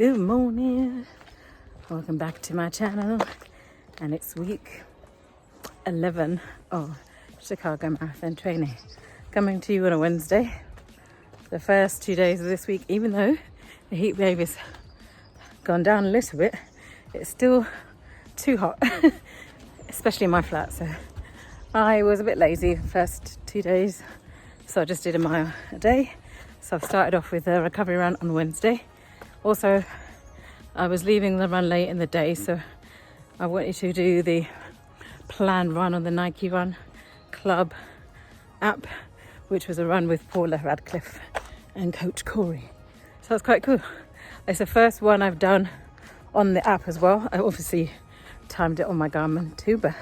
Good morning. Welcome back to my channel. And it's week 11 of Chicago Marathon training. Coming to you on a Wednesday. The first 2 days of this week, even though the heat wave has gone down a little bit, it's still too hot, especially in my flat. So I was a bit lazy the first 2 days. So I just did a mile a day. So I've started off with a recovery run on Wednesday. Also, I was leaving the run late in the day, so I wanted to do the planned run on the Nike Run Club app, which was a run with Paula Radcliffe and Coach Corey. So that's quite cool. It's the first one I've done on the app as well. I obviously timed it on my Garmin too, but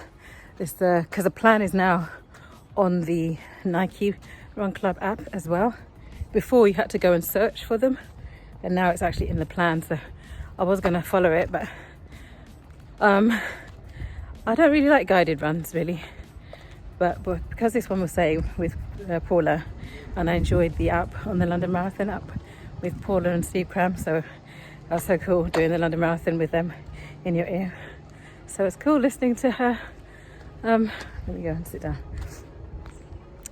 it's because the plan is now on the Nike Run Club app as well. Before you had to go and search for them, and now it's actually in the plan. So I was going to follow it, but I don't really like guided runs really. But because this one was saying with Paula, and I enjoyed the app on the London Marathon app with Paula and Steve Cram, so that was so cool doing the London Marathon with them in your ear. So it's cool listening to her. Let me go and sit down.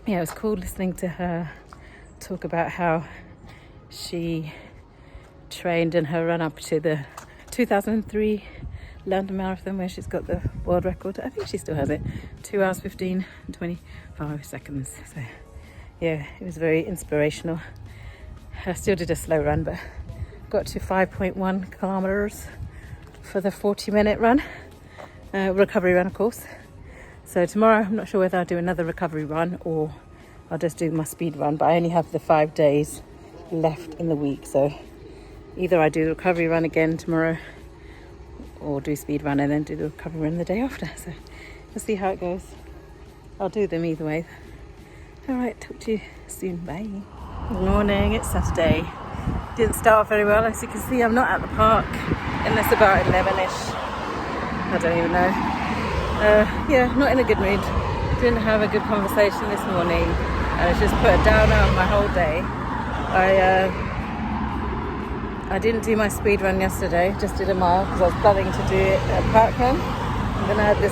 Yeah, it was cool listening to her talk about how she trained in her run up to the 2003 London Marathon, where she's got the world record. I think she still has it, 2 hours 15 and 25 seconds. So yeah, it was very inspirational. I still did a slow run, but got to 5.1 kilometers for the 40-minute run, recovery run of course. So tomorrow I'm not sure whether I'll do another recovery run or I'll just do my speed run, but I only have the 5 days left in the week, so either I do the recovery run again tomorrow or do speed run and then do the recovery run the day after. So we'll see how it goes. I'll do them either way. All right, talk to you soon. Bye. Good morning, it's Saturday. Didn't start off very well. As you can see, I'm not at the park unless about 11ish. I don't even know. Yeah, not in a good mood. Didn't have a good conversation this morning. It's just put a downer on my whole day. I didn't do my speed run yesterday, just did a mile because I was planning to do it at Parkrun. And then I had this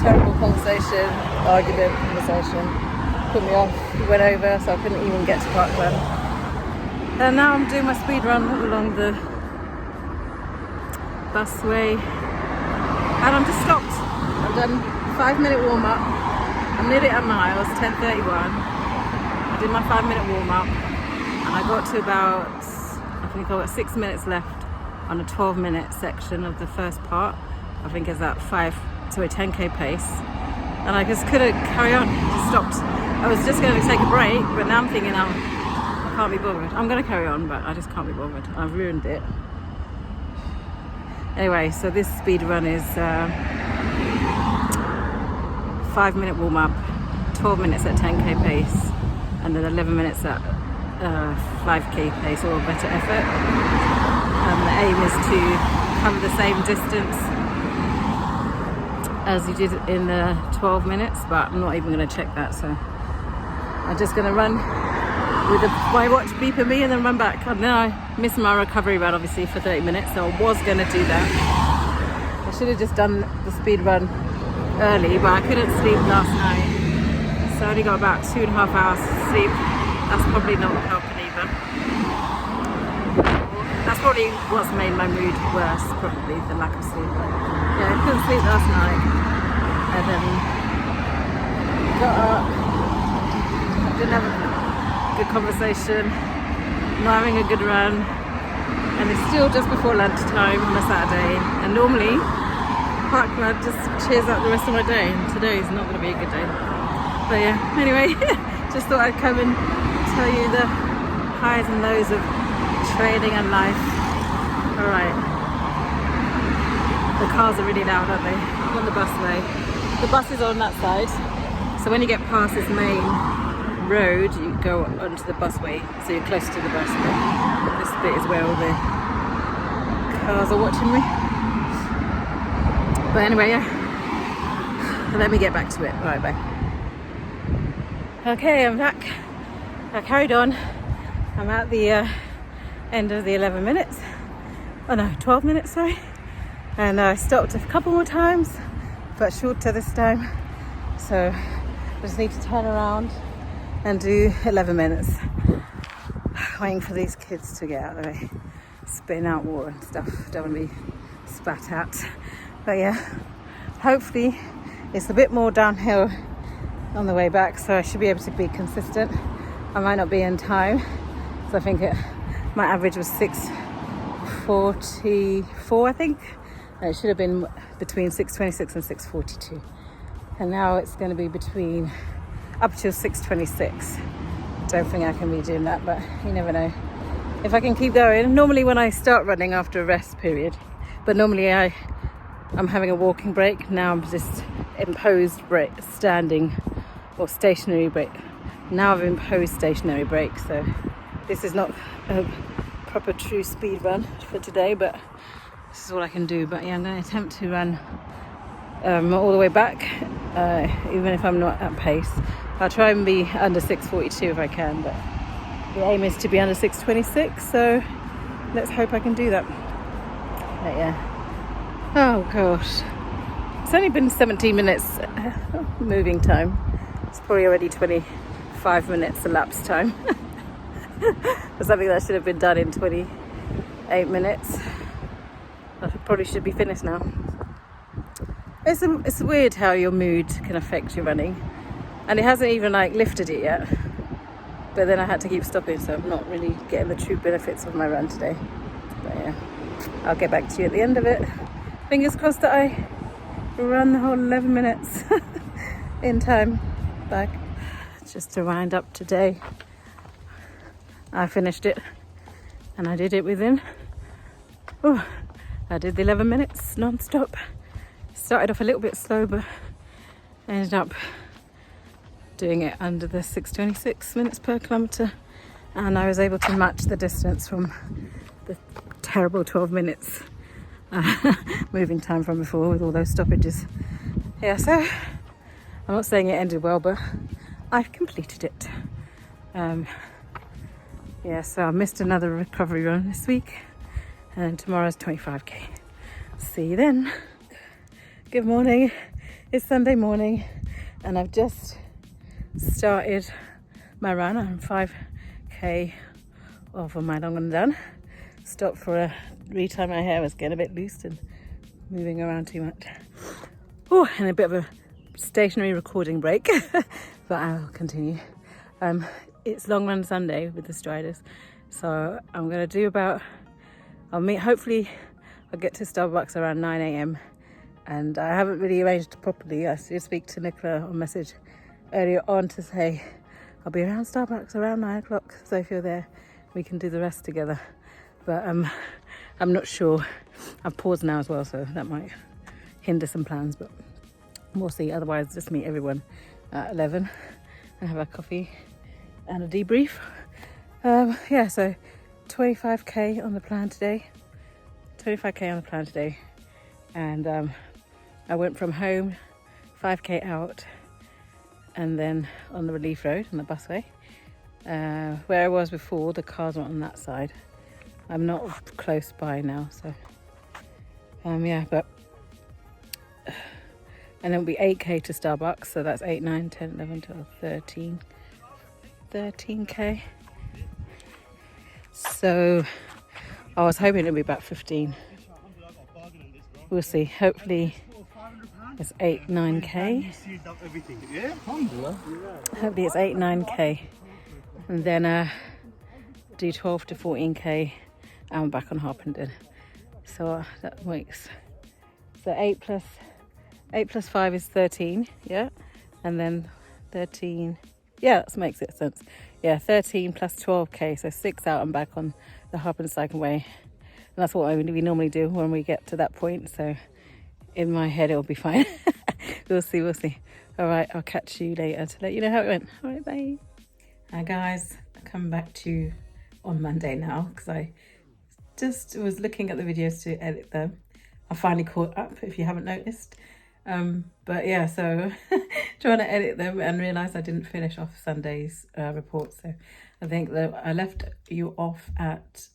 terrible argument conversation, put me off, went over, so I couldn't even get to Parkrun. And now I'm doing my speed run along the busway. And I'm just stopped. I've done 5-minute warm up. I'm nearly at a mile, it's 10:31. I did my 5-minute warm up and I got to about, I think I've got 6 minutes left on a 12-minute section of the first part. I think it's at 10k pace. And I just couldn't carry on, just stopped. I was just going to take a break, but now I'm thinking I can't be bothered. I'm going to carry on, but I just can't be bothered. I've ruined it. Anyway, so this speed run is 5-minute warm up, 12 minutes at 10k pace, and then 11 minutes at 5k pace or better effort. The aim is to cover the same distance as you did in the 12 minutes, but I'm not even going to check that. So I'm just going to run with my watch beeping me and then run back. And then I missed my recovery run obviously for 30 minutes, so I was going to do that. I should have just done the speed run early, but I couldn't sleep last night, so I only got about 2.5 hours sleep. That's probably not helping either. That's probably what's made my mood worse, probably the lack of sleep. Yeah, I couldn't sleep last night, and then got up, didn't have a good conversation, not having a good run, and it's still just before lunchtime on a Saturday, and normally Parkrun just cheers up the rest of my day, and today is not going to be a good day. But yeah, anyway, just thought I'd come and tell you the highs and lows of training and life. Alright, the cars are really loud, aren't they? I'm on the busway. The bus is on that side, so when you get past this main road you go onto the busway, so you're close to the bus. This bit is where all the cars are watching me. But anyway, yeah, let me get back to it. Alright, bye. Okay, I'm back. I carried on. I'm at the end of the 11 minutes. oh no, 12 minutes, sorry. And I stopped a couple more times, but shorter this time. So I just need to turn around and do 11 minutes. Waiting for these kids to get out of the way, spitting out water and stuff. Don't want to be spat at. But yeah, hopefully it's a bit more downhill on the way back, so I should be able to be consistent. I might not be in time, so I think my average was 6:44, I think. And it should have been between 6:26 and 6:42. And now it's going to be between up till 6:26. Don't think I can be doing that, but you never know. If I can keep going, normally when I start running after a rest period, but normally I'm having a walking break. Now I'm just imposed break, standing or stationary break. Now I've imposed stationary break, so this is not a proper true speed run for today, but this is what I can do. But yeah, I'm going to attempt to run all the way back, even if I'm not at pace. I'll try and be under 6:42 if I can, but the aim is to be under 6:26, so let's hope I can do that. But yeah, oh gosh, it's only been 17 minutes moving time. It's probably already 25 minutes elapsed time for something that should have been done in 28 minutes. I probably should be finished now. It's weird how your mood can affect your running, and it hasn't even like lifted it yet, but then I had to keep stopping, so I'm not really getting the true benefits of my run today. But yeah, I'll get back to you at the end of it. Fingers crossed that I run the whole 11 minutes in time back. Just to wind up today, I finished it, and I did it within I did the 11 minutes non-stop. Started off a little bit slow, but ended up doing it under the 6:26 minutes per kilometre, and I was able to match the distance from the terrible 12 minutes moving time from before with all those stoppages. Yeah, so I'm not saying it ended well, but I've completed it. Yeah, so I missed another recovery run this week, and tomorrow's 25k. See you then. Good morning. It's Sunday morning, and I've just started my run. I'm 5k off of my long and done. Stopped for a retie my hair. Was getting a bit loose and moving around too much. Oh, and a bit of a stationary recording break, but I'll continue. It's Long Run Sunday with the Striders, so I'm gonna do hopefully I'll get to Starbucks around 9 a.m. and I haven't really arranged properly. I did speak to Nicola on message earlier on to say I'll be around Starbucks around 9 o'clock, so if you're there we can do the rest together. But I'm not sure. I've paused now as well, so that might hinder some plans, but we'll see. Otherwise, just meet everyone at 11 and have a coffee and a debrief. Yeah, so 25k on the plan today. 25k on the plan today, and I went from home 5k out, and then on the relief road on the busway. Where I was before, the cars weren't on that side. I'm not close by now, so yeah, but and then it'll be 8k to Starbucks, so that's 8, 9, 10, 11, 12, 13k. So I was hoping it'd be about 15. We'll see. Hopefully it's 8, 9k. Hopefully it's 8, 9k, and then do 12 to 14k, and I'm back on Harpenden. So that makes, so 8 plus 5 is 13, yeah, and then 13, yeah, that makes it sense. Yeah, 13 plus 12k, so 6 out and back on the Harpenden Cycleway. And that's what we normally do when we get to that point, so in my head it'll be fine. We'll see. All right, I'll catch you later to let you know how it went. All right, bye. Hi guys, I'm coming back to you on Monday now, because I just was looking at the videos to edit them. I finally caught up, if you haven't noticed. But yeah, so trying to edit them and realised I didn't finish off Sunday's report. So I think that I left you off at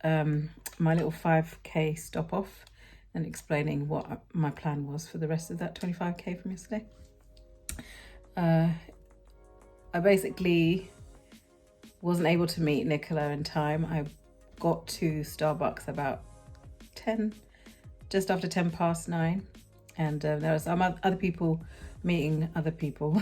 my little 5k stop off and explaining what my plan was for the rest of that 25k from yesterday. I basically wasn't able to meet Nicola in time. I got to Starbucks about just after 9:10, and there were some other people meeting other people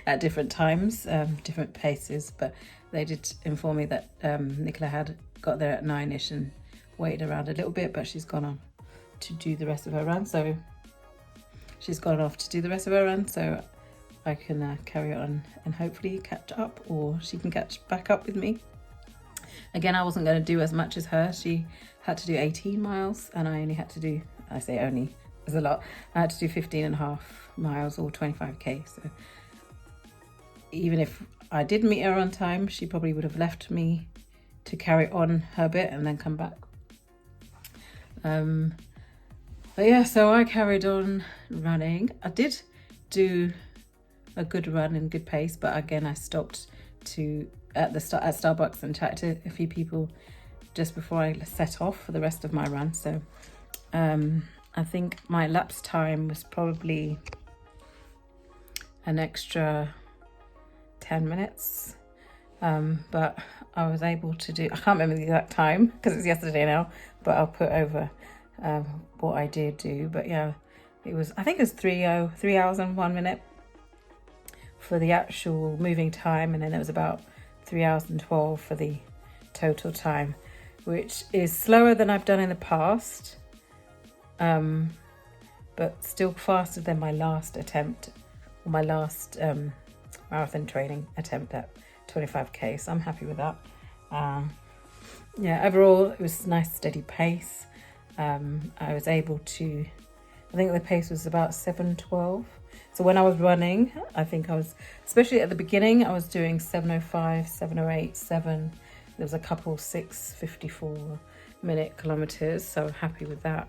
at different times, different paces, but they did inform me that Nicola had got there at 9ish and waited around a little bit, but she's gone on to do the rest of her run, so I can carry on and hopefully catch up, or she can catch back up with me. Again, I wasn't going to do as much as her. She had to do 18 miles and I only had to do, I say only, there's a lot. I had to do 15.5 miles or 25k. So even if I did meet her on time, she probably would have left me to carry on her bit and then come back. But yeah, so I carried on running. I did do a good run and good pace, but again, I stopped at Starbucks and chatted to a few people just before I set off for the rest of my run. So I think my lapse time was probably an extra 10 minutes, but I was able to do, I can't remember the exact time because it's yesterday now, but I'll put over what I did do. But yeah, I think it was 3 hours and 1 minute for the actual moving time, and then it was about 3 hours and 12 for the total time, which is slower than I've done in the past, but still faster than my last attempt, or my last marathon training attempt at 25k, so I'm happy with that. Yeah, overall it was a nice steady pace. I was able to, I think the pace was about 7:12. So when I was running, I think I was, especially at the beginning, I was doing 7:05, 7:08, 7. There was a couple 6:54 minute kilometers, so happy with that.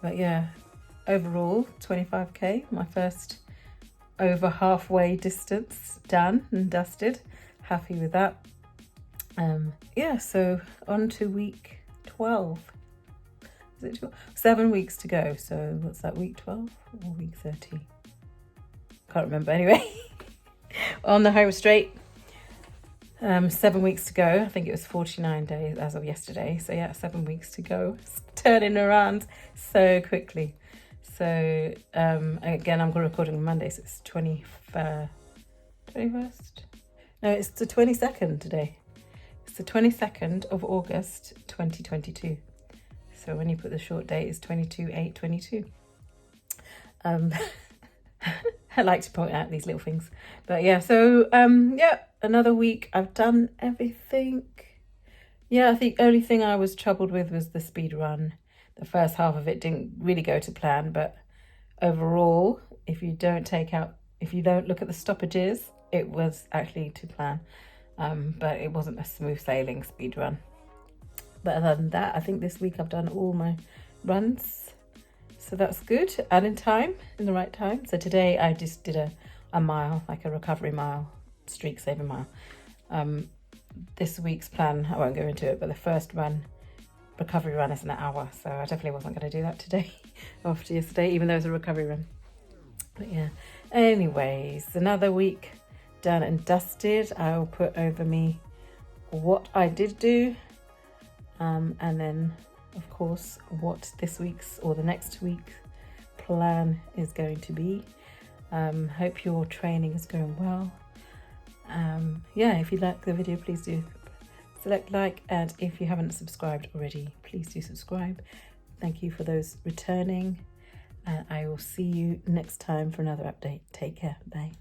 But yeah, overall 25k, my first over halfway distance done and dusted. Happy with that. Yeah, so on to week 12. Is it 12? 7 weeks to go. So what's that, week 12 or week 30? Can't remember. Anyway, on the home straight. 7 weeks to go. I think it was 49 days as of yesterday. So yeah, 7 weeks to go. It's turning around so quickly. So again, I'm recording on Monday, so it's 21st. No, it's the 22nd today. It's the 22nd of August 2022. So when you put the short date, it's 22/8/22. I like to point out these little things. But yeah, so yeah, another week. I've done everything. Yeah, I think the only thing I was troubled with was the speed run. The first half of it didn't really go to plan, but overall, if you don't look at the stoppages, it was actually to plan. But it wasn't a smooth sailing speed run. But other than that, I think this week I've done all my runs. So that's good. And in the right time. So today I just did a mile, like a recovery mile, streak saving mile. This week's plan, I won't go into it, but the first recovery run is an hour. So I definitely wasn't going to do that today after yesterday, even though it's a recovery run. But yeah, anyways, another week done and dusted. I'll put over me what I did do. And then, of course, what this week's or the next week's plan is going to be. Hope your training is going well. Yeah, if you like the video, please do select like, and if you haven't subscribed already, please do subscribe. Thank you for those returning, and I will see you next time for another update. Take care. Bye.